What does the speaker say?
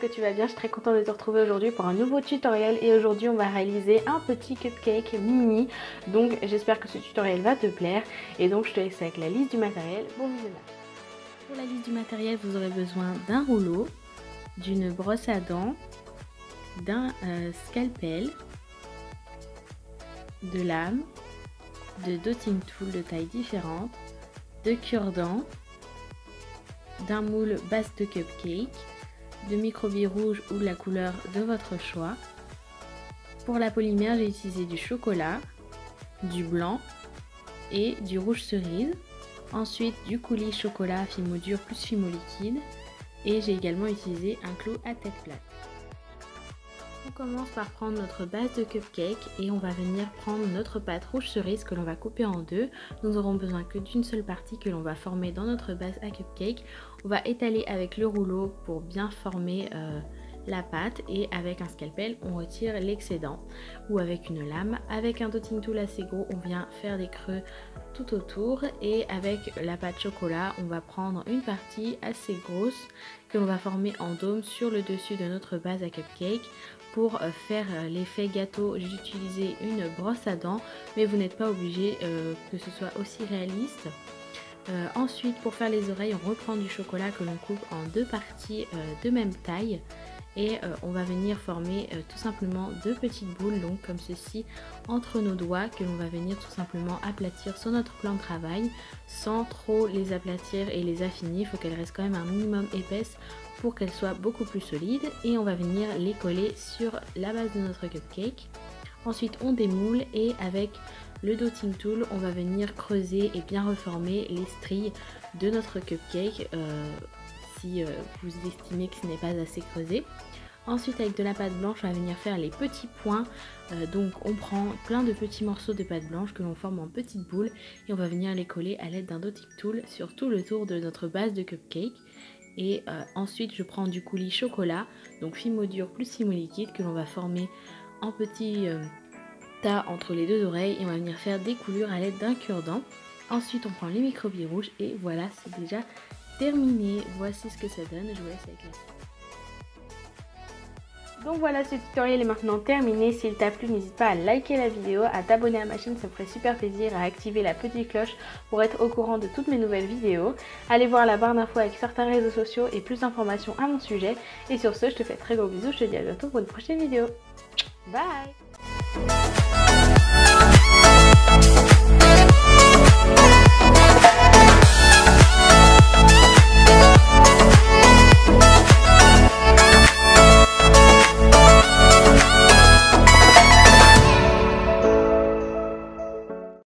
que tu vas bien, je suis très contente de te retrouver aujourd'hui pour un nouveau tutoriel et aujourd'hui on va réaliser un petit cupcake mini. Donc j'espère que ce tutoriel va te plaire et donc je te laisse avec la liste du matériel. Bon visionnage. Pour la liste du matériel, vous aurez besoin d'un rouleau, d'une brosse à dents, d'un scalpel, de lames, de dotting tool de tailles différentes, de cure-dents, d'un moule base de cupcake, de microbilles rouge ou de la couleur de votre choix. Pour la polymère, j'ai utilisé du chocolat, du blanc et du rouge cerise. Ensuite, du coulis chocolat fimo dur plus fimo liquide. Et j'ai également utilisé un clou à tête plate. On commence par prendre notre base de cupcake et on va venir prendre notre pâte rouge cerise que l'on va couper en deux. Nous n'aurons besoin que d'une seule partie que l'on va former dans notre base à cupcake. On va étaler avec le rouleau pour bien former la pâte et avec un scalpel on retire l'excédent ou avec une lame. Avec un dotting tool assez gros on vient faire des creux tout autour et avec la pâte chocolat on va prendre une partie assez grosse que l'on va former en dôme sur le dessus de notre base à cupcake. Pour faire l'effet gâteau, j'ai utilisé une brosse à dents, mais vous n'êtes pas obligé que ce soit aussi réaliste. Ensuite, pour faire les oreilles, on reprend du chocolat que l'on coupe en deux parties de même taille. Et on va venir former tout simplement deux petites boules longues comme ceci entre nos doigts que l'on va venir tout simplement aplatir sur notre plan de travail sans trop les aplatir et les affiner. Il faut qu'elles restent quand même un minimum épaisses pour qu'elles soient beaucoup plus solides et on va venir les coller sur la base de notre cupcake. Ensuite on démoule et avec le dotting tool on va venir creuser et bien reformer les stries de notre cupcake si vous estimez que ce n'est pas assez creusé. Ensuite avec de la pâte blanche on va venir faire les petits points, donc on prend plein de petits morceaux de pâte blanche que l'on forme en petites boules et on va venir les coller à l'aide d'un dotting tool sur tout le tour de notre base de cupcake. Et ensuite je prends du coulis chocolat, donc fimo dur plus fimo liquide que l'on va former en petits tas entre les deux oreilles et on va venir faire des coulures à l'aide d'un cure-dent. Ensuite on prend les microbilles rouges et voilà, c'est déjà terminé. Voici ce que ça donne, je vous laisse avec la suite. Donc voilà, ce tutoriel est maintenant terminé. S'il t'a plu, n'hésite pas à liker la vidéo, à t'abonner à ma chaîne, ça me ferait super plaisir, à activer la petite cloche pour être au courant de toutes mes nouvelles vidéos. Allez voir la barre d'infos avec certains réseaux sociaux et plus d'informations à mon sujet. Et sur ce, je te fais très gros bisous, je te dis à bientôt pour une prochaine vidéo. Bye!